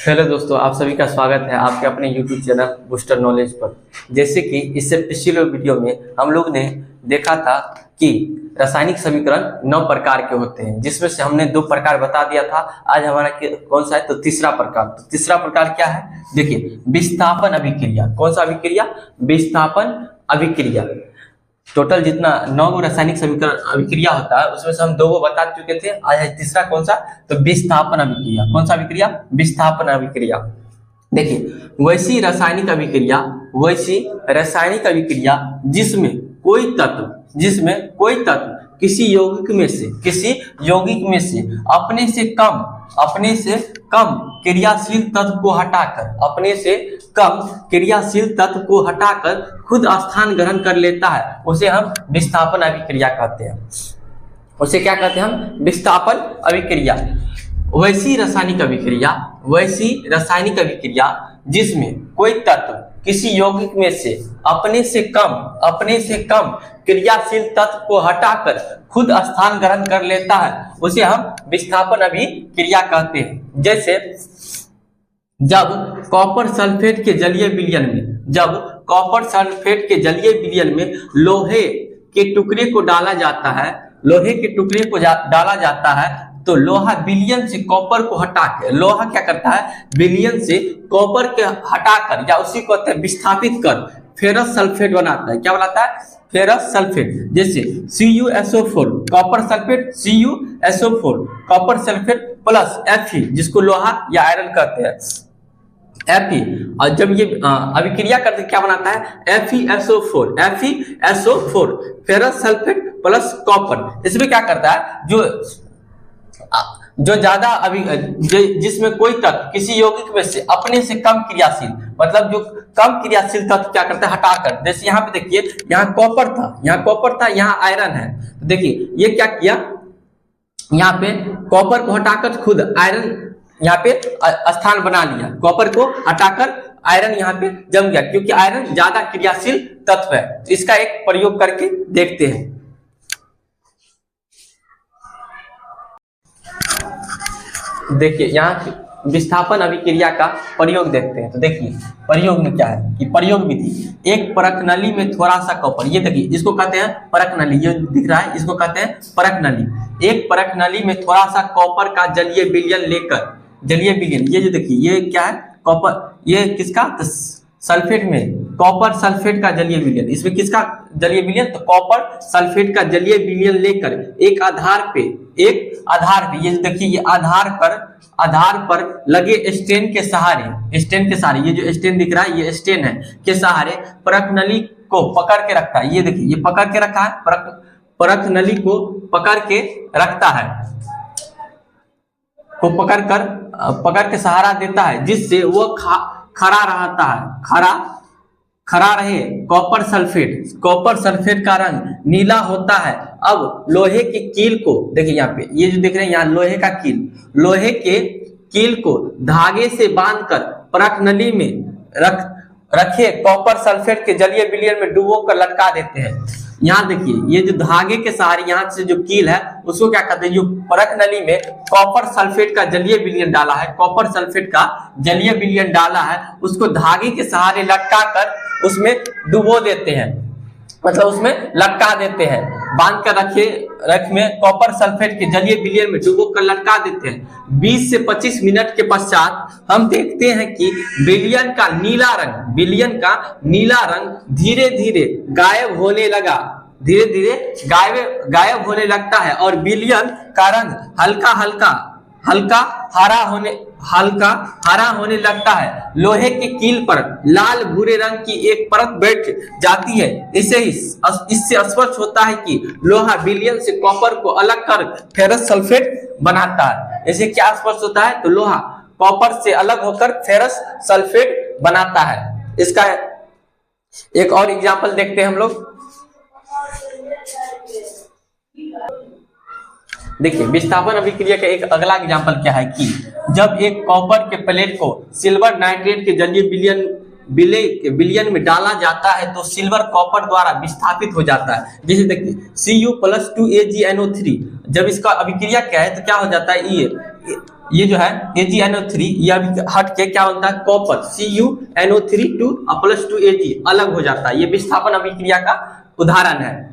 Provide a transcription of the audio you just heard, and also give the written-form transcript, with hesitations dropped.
Hello दोस्तों, आप सभी का स्वागत है आपके अपने YouTube चैनल बूस्टर नॉलेज पर। जैसे कि इससे पिछले वीडियो में हम लोग ने देखा था कि रासायनिक समीकरण 9 प्रकार के होते हैं, जिसमें से हमने 2 प्रकार बता दिया था। आज हमारा कौन सा है? तो तीसरा प्रकार। तो तीसरा प्रकार क्या है? देखिए, विस्थापन अभिक्रिया। कौन सा अभिक्रिया? विस्थापन अभिक्रिया। टोटल जितना 9 रासायनिक समीकरण अभिक्रिया होता है उसमें से हम 2 बता चुके थे। आज है तीसरा। कौन सा? तो विस्थापन अभिक्रिया। कौन सा अभिक्रिया? विस्थापन अभिक्रिया। देखिए, वैसी रासायनिक अभिक्रिया जिसमें कोई तत्व किसी यौगिक में से अपने से कम क्रियाशील तत्व को हटाकर खुद स्थान ग्रहण कर लेता है, उसे हम विस्थापन अभिक्रिया कहते हैं। उसे क्या कहते हैं हम? विस्थापन अभिक्रिया। वैसी रासायनिक अभिक्रिया जिसमें कोई तत्व किसी यौगिक में से अपने से कम क्रियाशील तत्व को हटाकर खुद स्थान ग्रहण कर लेता है, उसे हम विस्थापन अभिक्रिया कहते हैं। जैसे जब कॉपर सल्फेट के जलीय विलयन में लोहे के टुकड़े को डाला जाता है, तो लोहा विलयन से कॉपर को हटाकर, लोहा क्या करता है? विलयन से कॉपर के हटाकर या उसी को विस्थापित कर फेरस सल्फेट बनाता है। क्या बनाता है? Ferrous sulphate. जैसे CuSO4 copper sulphate plus Fe, जिसको लोहा या आयरन कहते हैं, Fe। और जब ये अभिक्रिया करते क्या बनाता है? FeSO4 ferrous sulphate plus copper. इसमें क्या करता है? जो ज्यादा जिसमें कोई तत्व किसी यौगिक में से अपने से कम क्रियाशील, मतलब जो कम क्रियाशील तत्व क्या करता है? हटाकर। जैसे यहाँ पे देखिए, यहाँ कॉपर था, यहाँ आयरन है। तो देखिए ये क्या किया, यहाँ पे कॉपर को हटाकर खुद आयरन यहाँ पे स्थान बना लिया। कॉपर को हटाकर आयरन यहाँ पे जम गया, क्योंकि आयरन ज्यादा क्रियाशील तत्व है। तो इसका एक प्रयोग करके देखते हैं। देखिए, यहाँ विस्थापन अभिक्रिया का प्रयोग देखते हैं। तो देखिए प्रयोग में क्या है कि प्रयोग विधि, एक परख नली में थोड़ा सा कॉपर, ये देखिए इसको कहते हैं परख नली, ये दिख रहा है, इसको कहते हैं परख नली। एक परख नली में थोड़ा सा कॉपर का जलीय विलयन, ये जो देखिए ये क्या है? कॉपर। ये किसका? तो सल्फेट में कॉपर सल्फेट का जलीय विलयन। इसमें किसका जलीय विलयन? तो कॉपर सल्फेट का जलीय विलयन लेकर एक आधार पे ये देखिए, ये आधार पर लगे स्टेन के सहारे, ये जो स्टेन दिख रहा है, ये स्टेन है, के सहारे परख नली को पकड़ के रखता है। ये देखिए, ये पकड़ के रखा है, परख नली को पकड़ के रखता है, पकड़ के सहारा देता है, जिससे वो खड़ा रहता है, खड़ा रहे। कॉपर सल्फेट का रंग नीला होता है। अब लोहे के कील को देखिए, यहाँ पे ये जो देख रहे हैं, यहाँ लोहे के कील को धागे से बांधकर परख नली में रखे कॉपर सल्फेट के जलीय विलयन में डुबो कर लटका देते हैं। यहाँ देखिए, ये जो धागे के सहारे यहाँ से जो कील है उसको क्या कहते हैं? जो परख नली में कॉपर सल्फेट का जलीय विलयन डाला है, उसको धागे के सहारे लटका कर उसमें डुबो देते हैं, मतलब उसमें लटका देते हैं। बांध कर रख में कॉपर सल्फेट के जलीय विलयन में डुबो कर लटका देते हैं। 20 से 25 मिनट के पश्चात हम देखते हैं कि विलयन का नीला रंग धीरे धीरे गायब होने लगता है, और विलयन का रंग हल्का हरा होने लगता है। लोहे के कील पर लाल भूरे रंग की एक परत बैठ जाती है। इससे स्पष्ट होता है कि लोहा विलयन से कॉपर को अलग कर फेरस सल्फेट बनाता है। इसे क्या स्पष्ट होता है? तो लोहा कॉपर से अलग होकर फेरस सल्फेट बनाता है। इसका एक और एग्जांपल देखते हैं हम लोग। देखिए, विस्थापन अभिक्रिया का एक अगला एग्जांपल क्या है कि जब एक कॉपर के प्लेट को सिल्वर नाइट्रेट के जलीय विलयन में डाला जाता है तो सिल्वर कॉपर द्वारा विस्थापित हो जाता है। जैसे देखिए Cu+2AgNO3, जब इसका अभिक्रिया क्या है तो क्या हो जाता है? ये जो है AgNO3 ये अभी हट के क्या बनता है, कॉपर CuNO3 2 + 2 Ag अलग हो जाता है। ये विस्थापन अभिक्रिया का उदाहरण है।